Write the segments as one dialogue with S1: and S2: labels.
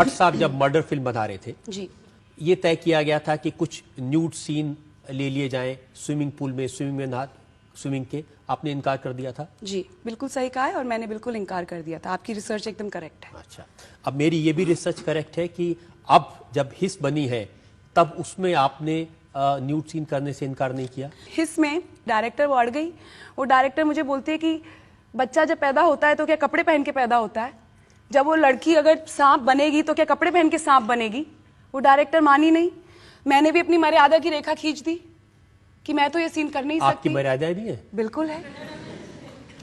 S1: भट्ट साहब जब murder film बना रहे थे
S2: जी,
S1: ये तय किया गया था कि कुछ न्यूड सीन ले लिए जाएं स्विमिंग पूल में, स्विमिंग के, आपने इनकार कर दिया था।
S2: जी, बिल्कुल सही कहा है और मैंने बिल्कुल इनकार कर दिया था। आपकी रिसर्च एकदम करेक्ट है।
S1: अच्छा, अब मेरी ये भी रिसर्च करेक्ट है कि अब जब हिस बनी है तब उसमें आपने न्यूड सीन करने से इनकार नहीं किया।
S2: हिस में डायरेक्टर वो अड़ गई। वो डायरेक्टर मुझे बोलती है कि बच्चा जब पैदा होता है तो क्या कपड़े पहन के पैदा होता है, जब वो लड़की अगर सांप बनेगी तो क्या कपड़े पहन के सांप बनेगी। वो डायरेक्टर मानी नहीं। मैंने भी अपनी मर्यादा की रेखा खींच दी कि मैं तो ये सीन कर नहीं सकती।
S1: आपकी मर्यादाएं भी हैं?
S2: बिल्कुल है।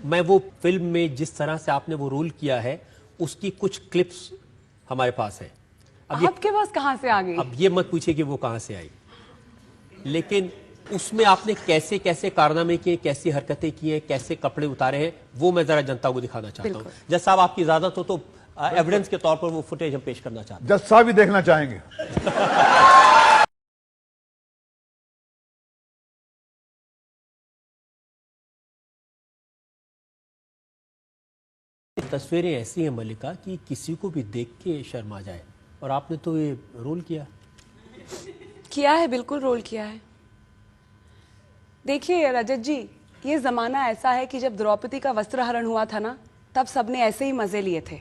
S1: मैं वो फिल्म में जिस तरह से आपने वो रोल किया है उसकी कुछ क्लिप्स हमारे पास है। अब
S2: आपके पास कहां से आ गई?
S1: अब ये मत पूछिए कि वो कहां से आई, लेकिन उसमें आपने कैसे कैसे कारनामे किए, कैसी हरकतें की हैं, कैसे कपड़े उतारे हैं, वो मैं जरा जनता को दिखाना चाहता हूँ। जज साहब, आपकी इजाजत हो तो एविडेंस के तौर पर वो फुटेज हम पेश करना चाहते हैं।
S3: जज साहब भी देखना चाहेंगे।
S1: तस्वीरें ऐसी हैं मल्लिका कि किसी को भी देख के शर्म आ जाए, और आपने तो ये रोल किया
S2: है, बिल्कुल रोल किया है। देखिए रजत जी, ये जमाना ऐसा है कि जब द्रौपदी का वस्त्रहरण हुआ था ना, तब सबने ऐसे ही मजे लिए थे।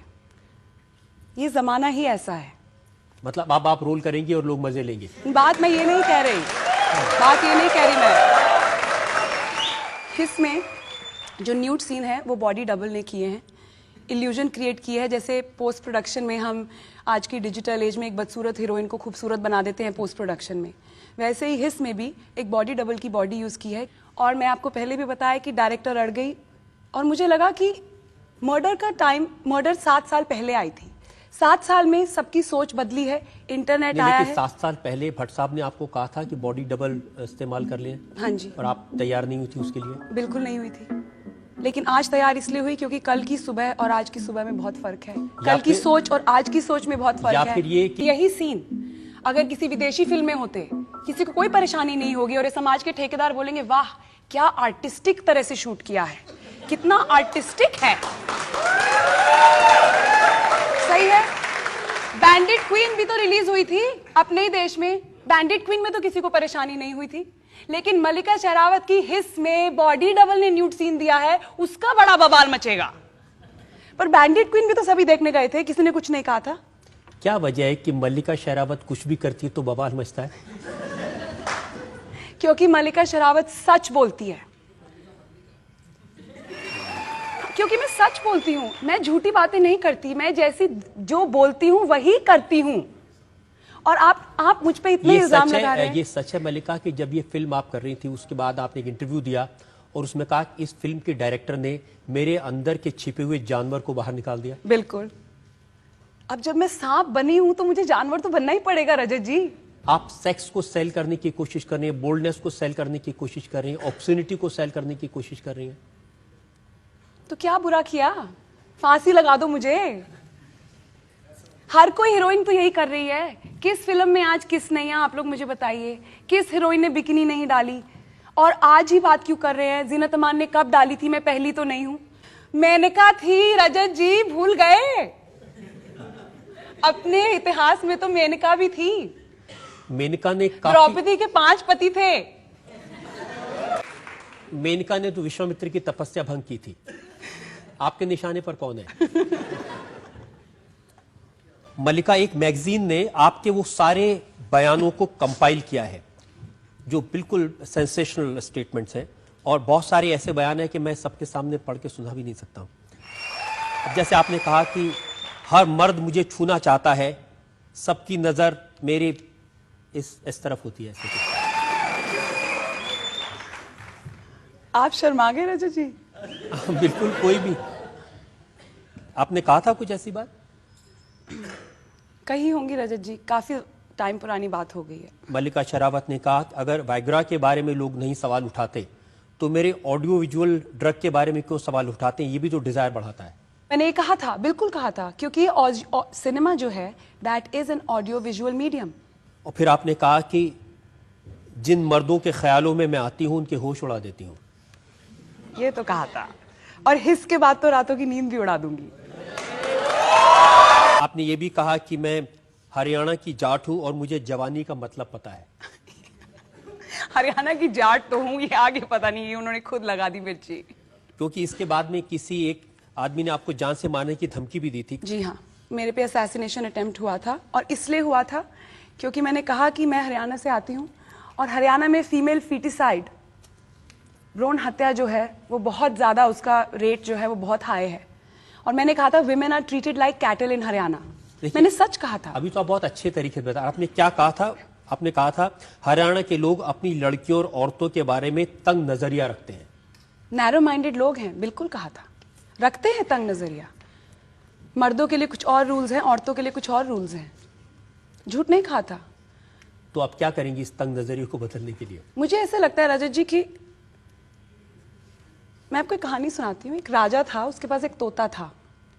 S2: ये जमाना ही ऐसा है।
S1: मतलब अब आप रोल करेंगी और लोग मजे लेंगे?
S2: बात मैं ये नहीं कह रही, बात ये नहीं कह रही मैं। इसमें जो न्यूड सीन है वो बॉडी डबल ने किए हैं, इल्यूजन क्रिएट की है। जैसे पोस्ट प्रोडक्शन में हम आज की डिजिटल एज में एक बदसूरत हीरोइन को खूबसूरत बना देते हैं पोस्ट प्रोडक्शन में, वैसे ही हिस में भी एक बॉडी डबल की बॉडी यूज़ की है। और मैं आपको पहले भी बताया कि डायरेक्टर अड़ गई और मुझे लगा कि मर्डर 7 साल पहले आई थी। 7 साल में सबकी सोच बदली है, इंटरनेट आया है।
S1: 7 साल पहले भट्ट साहब ने आपको कहा था कि बॉडी डबल इस्तेमाल कर लें।
S2: हाँ जी।
S1: और आप तैयार नहीं हुई थी उसके लिए?
S2: बिल्कुल नहीं हुई थी, लेकिन आज तैयार इसलिए हुई क्योंकि कल की सुबह और आज की सुबह में बहुत फर्क है। कल की सोच और आज की सोच में बहुत फर्क है।
S1: फिर
S2: यही सीन अगर किसी विदेशी फिल्म में होते, किसी को कोई परेशानी नहीं होगी और ये समाज के ठेकेदार बोलेंगे वाह क्या आर्टिस्टिक तरह से शूट किया है, कितना आर्टिस्टिक है। सही है। बैंडिट क्वीन भी तो रिलीज हुई थी अपने ही देश में। बैंडिट क्वीन में तो किसी को परेशानी नहीं हुई थी, लेकिन मल्लिका शेरावत की हिस में बॉडी डबल ने न्यूड सीन दिया है, उसका बड़ा बवाल मचेगा। पर बैंडिट क्वीन भी तो सभी देखने गए थे, किसी ने कुछ नहीं कहा था।
S1: क्या वजह है कि मल्लिका शेरावत कुछ भी करती है तो बवाल मचता है?
S2: क्योंकि मल्लिका शेरावत सच बोलती है, क्योंकि मैं सच बोलती हूँ, मैं झूठी बातें नहीं करती, मैं जैसी जो बोलती हूँ वही करती हूँ। और आप मुझ पे इतने इल्जाम लगा रहे हैं।
S1: ये सच है मल्लिका कि जब ये फिल्म आप कर रही थी उसके बाद आपने एक इंटरव्यू दिया और उसमें कहा कि इस फिल्म के डायरेक्टर ने मेरे अंदर के छिपे हुए जानवर को बाहर निकाल दिया?
S2: बिल्कुल। अब जब मैं सांप बनी हूं तो मुझे जानवर तो बनना ही पड़ेगा रजत जी।
S1: आप सेक्स को सेल करने की कोशिश कर रही हैं, बोल्डनेस को सेल करने की कोशिश कर रही हैं, ऑब्सनिटी को सेल करने की कोशिश कर रही हैं।
S2: तो क्या बुरा किया? फांसी लगा दो मुझे। हर कोई हीरोइन तो यही कर रही है। किस फिल्म में आज किस नहीं है, आप लोग मुझे बताइए। किस हीरोइन ने बिकिनी नहीं डाली? और आज ही बात क्यों कर रहे हैं? जीनत अमान ने कब डाली थी? मैं पहली तो नहीं हूं। मेनका थी रजत जी, भूल गए? अपने इतिहास में तो मेनका भी थी।
S1: मेनका ने
S2: द्रौपदी के 5 पति थे।
S1: मेनका ने तो विश्वामित्र की तपस्या भंग की थी। आपके निशाने पर कौन है? मल्लिका, एक मैगजीन ने आपके वो सारे बयानों को कंपाइल किया है जो बिल्कुल सेंसेशनल स्टेटमेंट्स हैं, और बहुत सारे ऐसे बयान हैं कि मैं सबके सामने पढ़ के सुना भी नहीं सकता हूं। अब जैसे आपने कहा कि हर मर्द मुझे छूना चाहता है, सबकी नजर मेरे इस तरफ होती है। ऐसे
S2: आप शर्मा गए रजत जी?
S1: बिल्कुल। कोई भी आपने कहा था कुछ ऐसी बात?
S2: कही होंगी रजत जी, काफी टाइम पुरानी बात हो गई है।
S1: मल्लिका शेरावत ने कहा अगर वाइग्रा के बारे में लोग नहीं सवाल उठाते तो मेरे ऑडियो विजुअल ड्रग के बारे में क्यों सवाल उठाते हैं? ये भी तो डिजायर बढ़ाता है।
S2: मैंने ये कहा था, बिल्कुल कहा था, क्योंकि सिनेमा जो है that is an audio visual medium.
S1: और फिर आपने कहा कि जिन मर्दों के ख्यालों में मैं आती हूं उनके होश उड़ा देती हूं।
S2: ये तो कहा था, और हिस के बाद तो रातों की नींद भी उड़ा दूंगी।
S1: आपने ये भी कहा कि मैं हरियाणा की जाट हूं और मुझे जवानी का मतलब पता है।
S2: हरियाणा की जाट तो हूँ, ये आगे पता नहीं, ये उन्होंने खुद लगा दी मिर्ची।
S1: क्योंकि इसके बाद में किसी एक आदमी ने आपको जान से मारने की धमकी भी दी थी।
S2: जी हाँ, मेरे पे असैसिनेशन अटेम्प्ट हुआ था, और इसलिए हुआ था क्योंकि मैंने कहा कि मैं हरियाणा से आती हूँ और हरियाणा में फीमेल फीटिसाइड, भ्रूण हत्या जो है वो बहुत ज़्यादा, उसका रेट जो है वो बहुत हाई है। और मैंने कहा था women are treated like cattle in Haryana. मैंने सच कहा था।
S1: अभी तो आप बहुत अच्छे तरीके से बता, आपने क्या कहा था? आपने कहा था हरियाणा के लोग अपनी लड़कियों और औरतों के बारे में तंग नजरिया रखते हैं।
S2: नैरो माइंडेड लोग हैं, बिल्कुल कहा था, रखते हैं तंग नजरिया। मर्दों के लिए कुछ और रूल्स हैं, औरतों के लिए कुछ और रूल्स हैं। झूठ नहीं कहा था।
S1: तो आप क्या करेंगी इस तंग नजरिए को बदलने के लिए?
S2: मुझे ऐसे लगता है रजत जी कि मैं आपको एक कहानी सुनाती हूँ। एक राजा था, उसके पास एक तोता था।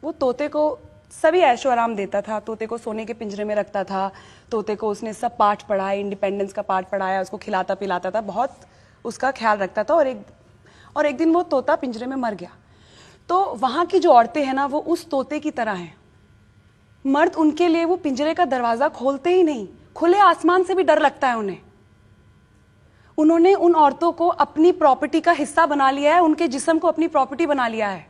S2: वो तोते को सभी ऐशो आराम देता था, तोते को सोने के पिंजरे में रखता था, तोते को उसने सब पाठ पढ़ाए, इंडिपेंडेंस का पाठ पढ़ाया, उसको खिलाता पिलाता था, बहुत उसका ख्याल रखता था। और एक दिन वो तोता पिंजरे में मर गया। तो वहाँ की जो औरतें हैं ना, वो उस तोते की तरह हैं। मर्द उनके लिए वो पिंजरे का दरवाजा खोलते ही नहीं, खुले आसमान से भी डर लगता है उन्हें। उन्होंने उन औरतों को अपनी प्रॉपर्टी का हिस्सा बना लिया है, उनके जिस्म को अपनी प्रॉपर्टी बना लिया है।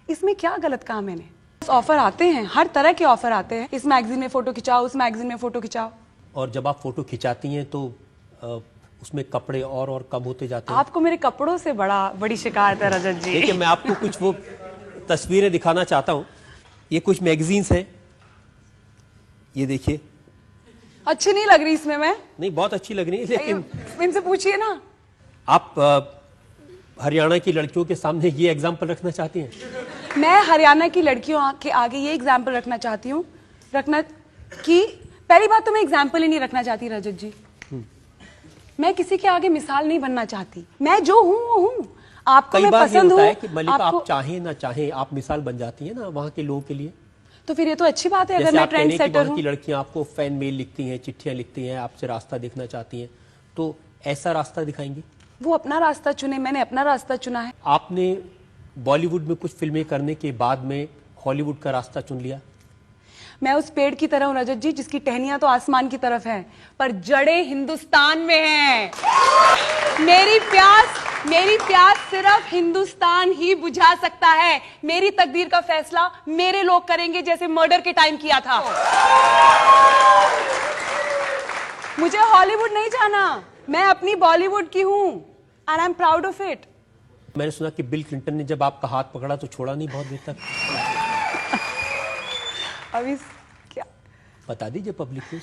S2: इसमें क्या गलत काम है? मैंने ऑफर आते हैं, हर तरह के ऑफर आते हैं, इस मैगजीन में फोटो खिंचाओ, उस मैगजीन में फोटो खिंचाओ।
S1: और जब आप फोटो खिंचाती हैं तो उसमें कपड़े और कम होते जाते हैं।
S2: आपको मेरे कपड़ों से बड़ी शिकायत है रजत जी।
S1: देखिए, मैं आपको कुछ वो तस्वीरें दिखाना चाहता हूँ। ये कुछ मैगजीन्स हैं, ये देखिए।
S2: अच्छी नहीं लग रही इसमें मैं?
S1: नहीं, बहुत अच्छी लग रही है, लेकिन
S2: इनसे पूछिए ना।
S1: आप हरियाणा की लड़कियों के सामने ये एग्जाम्पल रखना चाहती हैं?
S2: मैं हरियाणा की लड़कियों के आगे ये एग्जाम्पल रखना चाहती हूँ, कि पहली बात तो मैं एग्जाम्पल ही नहीं रखना चाहती रजत जी। मैं किसी के आगे मिसाल नहीं बनना चाहती। मैं जो हूँ वो हूँ। आपको मैं पसंद हूँ
S1: कि मल्लिका, आप चाहे ना चाहे आप मिसाल बन जाती है ना वहाँ के लोगों के लिए।
S2: तो फिर ये तो अच्छी बात है अगर मैं ट्रेंड सेटर हूँ।
S1: की लड़कियां आपको फैन मेल लिखती हैं, चिट्ठियां लिखती हैं, आपसे रास्ता देखना चाहती हैं, तो ऐसा रास्ता दिखाएंगी?
S2: वो अपना रास्ता चुने, मैंने अपना रास्ता चुना है।
S1: आपने बॉलीवुड में कुछ फिल्में करने के बाद में हॉलीवुड का रास्ता चुन लिया।
S2: मैं उस पेड़ की तरह हूं रजत जी, जिसकी टहनियां तो आसमान की तरफ हैं, पर जड़ें हिंदुस्तान में हैं। मेरी प्यास सिर्फ हिंदुस्तान ही बुझा सकता है। मेरी तकदीर का फैसला मेरे लोग करेंगे, जैसे मर्डर के टाइम किया था। मुझे हॉलीवुड नहीं जाना, मैं अपनी बॉलीवुड की हूं, and I am proud of it.
S1: मैंने सुना कि बिल क्लिंटन ने जब आपका हाथ पकड़ा तो छोड़ा नहीं बहुत देर तक।
S2: अभी क्या
S1: बता दीजिए पब्लिक को।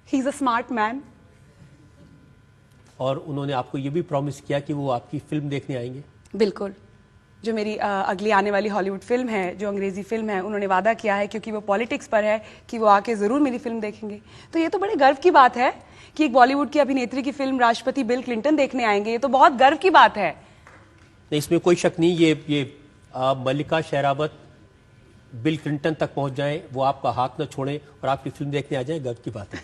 S2: He is a smart man.
S1: और उन्होंने आपको ये भी प्रॉमिस किया कि वो आपकी फिल्म देखने आएंगे।
S2: बिल्कुल, जो मेरी अगली आने वाली हॉलीवुड फिल्म है, जो अंग्रेजी फिल्म है, उन्होंने वादा किया है, क्योंकि वो पॉलिटिक्स पर है, कि वो आके जरूर मेरी फिल्म देखेंगे। तो ये तो बड़े गर्व की बात है कि एक बॉलीवुड की अभिनेत्री की फिल्म राष्ट्रपति बिल क्लिंटन देखने आएंगे। ये तो बहुत गर्व की बात है।
S1: नहीं, इसमें कोई शक नहीं। ये मल्लिका शेरावत बिल क्लिंटन तक पहुंच जाए, वो आपका हाथ न छोड़े और आपकी फिल्म देखने आ जाए, गर्व की बात है।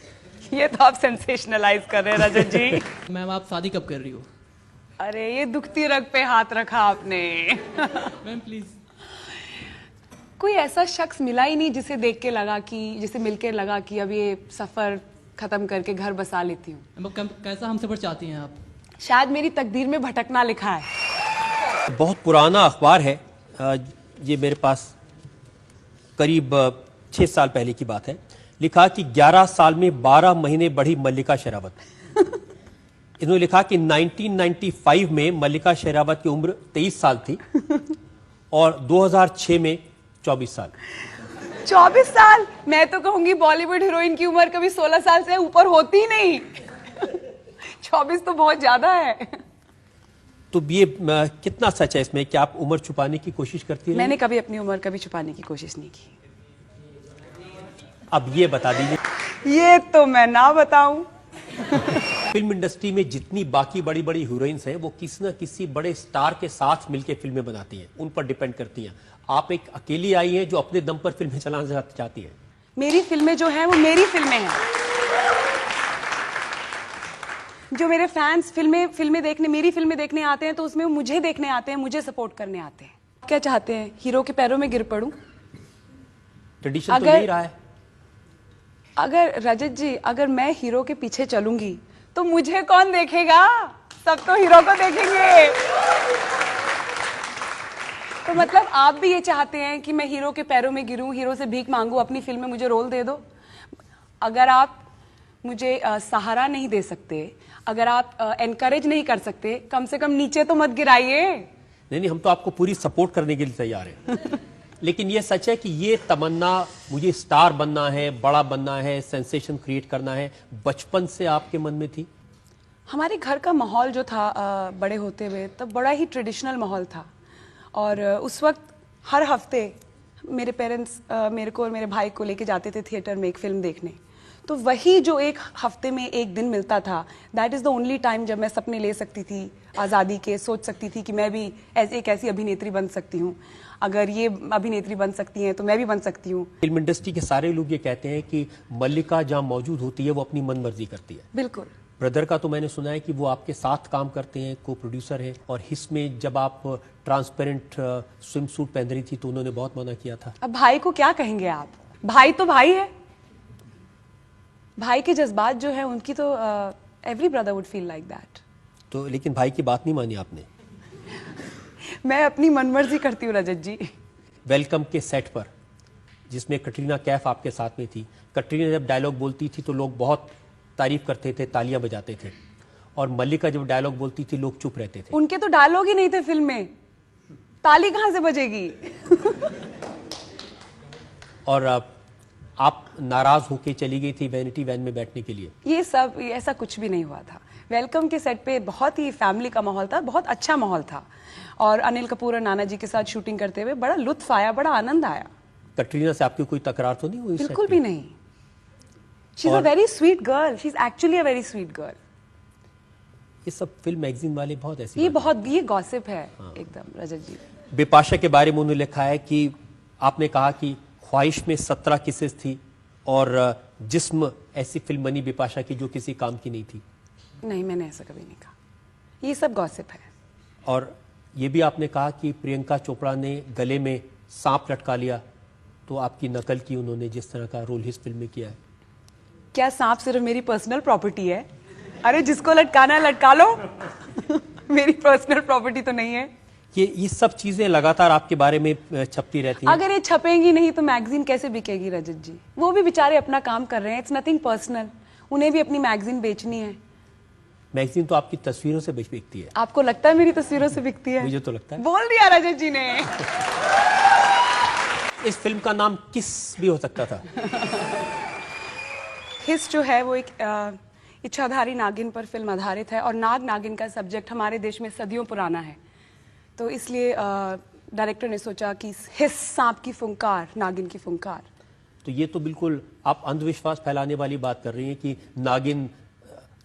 S2: ये तो आप सेंसेशनलाइज कर रहे हैं रजत जी।
S3: मैम, आप शादी कब कर रही हो?
S2: अरे, ये दुखती रग पे हाथ रखा आपने।
S3: Ma'am please.
S2: कोई ऐसा शख्स मिला ही नहीं जिसे देख के लगा कि, जिसे मिलके लगा कि अब ये सफर खत्म करके घर बसा लेती हूँ।
S3: कैसा हमसफर चाहती हैं आप?
S2: शायद मेरी तकदीर में भटकना लिखा है।
S1: बहुत पुराना अखबार है, ये मेरे पास करीब 6 साल पहले की बात है। लिखा कि 11 साल में 12 महीने बढ़ी मल्लिका शेरावत। इन्होंने लिखा कि 1995 में मल्लिका शेरावत की उम्र 23 साल थी और 2006 में 24 साल।
S2: 24 साल? मैं तो कहूंगी बॉलीवुड हीरोइन की उम्र कभी 16 साल से ऊपर होती ही नहीं। 24 तो बहुत ज्यादा है।
S1: तो ये कितना सच है इसमें कि आप उम्र छुपाने की कोशिश करती हैं?
S2: मैंने कभी अपनी उम्र कभी छुपाने की कोशिश नहीं की।
S1: अब ये बता दीजिए।
S2: ये तो मैं ना बताऊं।
S1: फिल्म इंडस्ट्री में जितनी बाकी बड़ी बड़ी हीरोइंस हैं, वो किसी न किसी बड़े स्टार के साथ मिलकर फिल्में बनाती हैं, उन पर डिपेंड करती हैं। आप एक अकेली आई हैं जो अपने दम पर फिल्में चलाना चाहती हैं।
S2: मेरी फिल्में जो हैं वो मेरी फिल्में हैं। जो मेरे फैंस फिल्में देखने, मेरी फिल्में देखने आते हैं, तो उसमें वो मुझे देखने आते हैं, मुझे सपोर्ट करने आते हैं। क्या चाहते हैं, हीरो के पैरों में गिर पड़ूं?
S1: ट्रेडिशन तो
S2: अगर-
S1: यही रहा है।
S2: अगर रजत जी, अगर मैं हीरो के पीछे चलूंगी तो मुझे कौन देखेगा? सब तो हीरो को देखेंगे। तो मतलब आप भी ये चाहते हैं कि मैं हीरो के पैरों में गिरूं, हीरो से भीख मांगूं, अपनी फिल्म में मुझे रोल दे दो? अगर आप मुझे सहारा नहीं दे सकते, अगर आप एनकरेज नहीं कर सकते, कम से कम नीचे तो मत गिराइए।
S1: नहीं, हम तो आपको पूरी सपोर्ट करने के लिए तैयार हैं। लेकिन ये सच है कि ये तमन्ना, मुझे स्टार बनना है, बड़ा बनना है, सेंसेशन क्रिएट करना है, बचपन से आपके मन में थी?
S2: हमारे घर का माहौल जो था बड़े होते हुए, तब बड़ा ही ट्रेडिशनल माहौल था। और उस वक्त हर हफ्ते मेरे पेरेंट्स मेरे को और मेरे भाई को लेके जाते थे थिएटर में एक फिल्म देखने। तो वही जो एक हफ्ते में एक दिन मिलता था, that is the only time जब मैं सपने ले सकती थी आज़ादी के, सोच सकती थी कि मैं भी एक ऐसी अभिनेत्री बन सकती हूँ। अगर ये अभिनेत्री बन सकती हैं तो मैं भी बन सकती हूँ।
S1: फिल्म इंडस्ट्री के सारे लोग ये कहते हैं कि मल्लिका जहाँ मौजूद होती है वो अपनी मन मर्जी करती है।
S2: बिल्कुल।
S1: ब्रदर का तो मैंने सुना है कि वो आपके साथ काम करते हैं, को प्रोड्यूसर है, और हिस में जब आप ट्रांसपेरेंट स्विम सूट पहन रही थी तो उन्होंने बहुत मना किया था।
S2: अब भाई को क्या कहेंगे आप? भाई तो भाई है। भाई के जज्बात जो है उनकी, तो every brother would feel like that.
S1: तो लेकिन भाई की बात नहीं मानी आपने।
S2: मैं अपनी मनमर्जी करती हूँ रजत जी।
S1: वेलकम के सेट पर, जिसमें कटरीना कैफ आपके साथ में थी, कटरीना जब डायलॉग बोलती थी तो लोग बहुत तारीफ करते थे, तालियां बजाते थे, और मल्लिका जब डायलॉग बोलती थी लोग चुप रहते थे।
S2: उनके तो डायलॉग ही नहीं थे फिल्म में, ताली कहां से बजेगी?
S1: और आप नाराज होके चली गई थी वैनिटी वैन में बैठने के लिए।
S2: ये सब ऐसा कुछ भी नहीं हुआ था। वेलकम के सेट पे बहुत ही फैमिली का माहौल था, बहुत अच्छा माहौल था, और अनिल कपूर और नाना जी के साथ शूटिंग करते हुए बड़ा लुत्फ आया, बड़ा आनंद आया।
S1: कटरीना से आपकी कोई तकरार तो नहीं हुई?
S2: बिल्कुल भी नहीं। She is a very sweet girl, she is actually a very sweet girl.
S1: ये सब फिल्म मैगजीन वाले बहुत ऐसी
S2: ये गॉसिप है एकदम रजत जी।
S1: बिपाशा के बारे में उन्होंने लिखा है कि आपने कहा कि ख्वाहिश में 17 किसेस थी और जिस्म ऐसी फिल्म बनी बिपाशा की जो किसी काम की नहीं थी।
S2: नहीं, मैंने ऐसा कभी नहीं कहा, ये सब गॉसिप है।
S1: और ये भी आपने कहा कि प्रियंका चोपड़ा ने गले में सांप लटका लिया तो आपकी नकल की उन्होंने, जिस तरह का रोल इस फिल्म में किया है।
S2: क्या सांप सिर्फ मेरी पर्सनल प्रॉपर्टी है? अरे जिसको लटकाना है लटका लो। मेरी पर्सनल प्रॉपर्टी तो नहीं है।
S1: ये सब चीजें लगातार आपके बारे में छपती रहती हैं।
S2: अगर ये छपेंगी नहीं तो मैगजीन कैसे बिकेगी रजत जी? वो भी बेचारे अपना काम कर रहे हैं, इट्स नथिंग पर्सनल, उन्हें भी अपनी मैगजीन बेचनी है।
S1: मैगजीन तो आपकी तस्वीरों से बिकती है।
S2: आपको लगता है मेरी तस्वीरों से बिकती है?
S1: मुझे तो लगता है।
S2: बोल दिया रजत जी ने।
S1: इस फिल्म का नाम किस भी हो सकता था।
S2: हिस जो है वो एक इच्छाधारी नागिन पर फिल्म आधारित है, और नाग नागिन का सब्जेक्ट हमारे देश में सदियों पुराना है, तो इसलिए डायरेक्टर ने सोचा कि हिस, सांप की फुंकार, नागिन की फुंकार।
S1: तो ये तो बिल्कुल आप अंधविश्वास फैलाने वाली बात कर रही हैं कि नागिन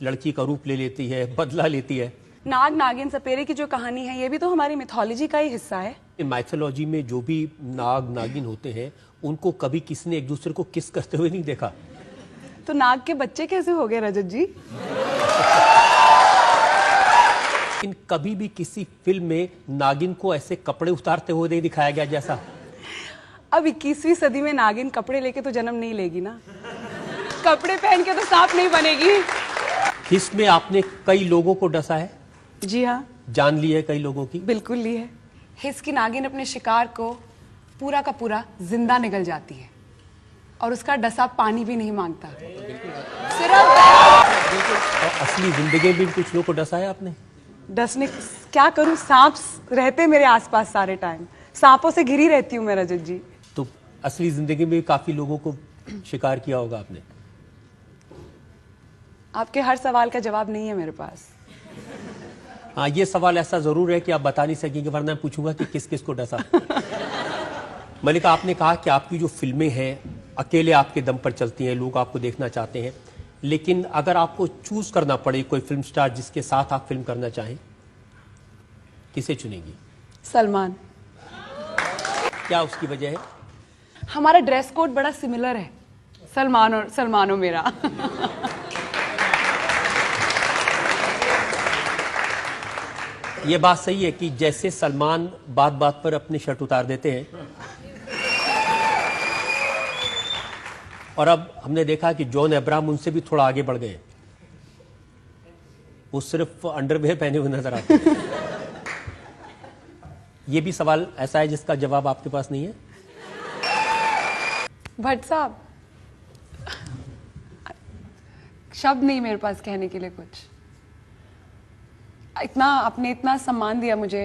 S1: लड़की का रूप ले लेती है, बदला लेती है।
S2: नाग नागिन सपेरे की जो कहानी है ये भी तो हमारी मिथोलॉजी का ही हिस्सा है।
S1: माइथोलॉजी में जो भी नाग नागिन होते हैं उनको कभी किसी ने एक दूसरे को किस करते हुए नहीं देखा।
S2: तो नाग के बच्चे कैसे हो गए रजत जी?
S1: लेकिन कभी भी किसी फिल्म में नागिन को ऐसे कपड़े उतारते हुए नहीं दिखाया गया जैसा।
S2: अब 21वीं सदी में नागिन कपड़े लेके तो जन्म नहीं लेगी ना, कपड़े पहन के तो सांप नहीं बनेगी।
S1: इसमें आपने कई लोगों को डसा है।
S2: जी हाँ,
S1: जान ली है कई लोगों की।
S2: बिल्कुल ली है। हिस की नागिन अपने शिकार को पूरा का पूरा जिंदा निगल जाती है, और उसका डसा पानी भी नहीं मांगता। सिर्फ
S1: और असली जिंदगी में भी कुछ लोगों को डसा है आपने।
S2: डसने क्या करूं, सांप रहते मेरे आसपास सारे टाइम, सांपों से घिरी रहती हूं मैं रजत जी।
S1: तो असली जिंदगी में काफी लोगों को शिकार किया होगा आपने।
S2: आपके हर सवाल का जवाब नहीं है मेरे पास।
S1: हाँ, ये सवाल ऐसा जरूर है कि आप बता नहीं सकेंगे, वरना मैं पूछूंगा कि किस किस को डसा। मल्लिका, आपने कहा कि आपकी जो फिल्में हैं अकेले आपके दम पर चलती हैं, लोग आपको देखना चाहते हैं, लेकिन अगर आपको चूज करना पड़े कोई फिल्म स्टार जिसके साथ आप फिल्म करना चाहें, किसे चुनेंगी?
S2: सलमान।
S1: क्या उसकी वजह है?
S2: हमारा ड्रेस कोड बड़ा सिमिलर है, सलमान और मेरा।
S1: ये बात सही है कि जैसे सलमान बात बात पर अपनी शर्ट उतार देते हैं, और अब हमने देखा कि जॉन अब्राहम उनसे भी थोड़ा आगे बढ़ गए, वो सिर्फ अंडरवेयर पहने हुए नजर आते हैं। ये भी सवाल ऐसा है जिसका जवाब आपके पास नहीं है?
S2: भट्ट साहब, शब्द नहीं मेरे पास कहने के लिए कुछ। इतना आपने इतना सम्मान दिया मुझे,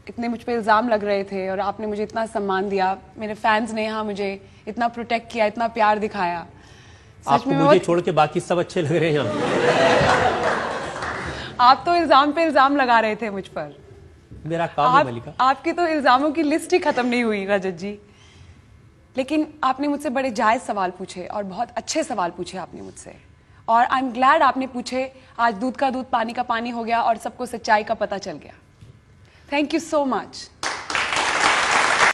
S2: इतने मुझ पे इल्ज़ाम लग रहे थे और आपने मुझे इतना सम्मान दिया, मेरे फैंस ने यहाँ मुझे इतना प्रोटेक्ट किया, इतना प्यार दिखाया।
S1: आपको मुझे छोड़ के बाकी सब अच्छे लग रहे हैं यहाँ।
S2: आप तो इल्ज़ाम पे इल्ज़ाम लगा रहे थे मुझ पर।
S1: मेरा काम है मलिका।
S2: आपकी तो इल्ज़ामों की लिस्ट ही खत्म नहीं हुई रजत जी। लेकिन आपने मुझसे बड़े जायज़ सवाल पूछे और बहुत अच्छे सवाल पूछे आपने मुझसे, और आई एम ग्लैड आपने पूछे। आज दूध का दूध पानी का पानी हो गया और सबको सच्चाई का पता चल गया। Thank you so much.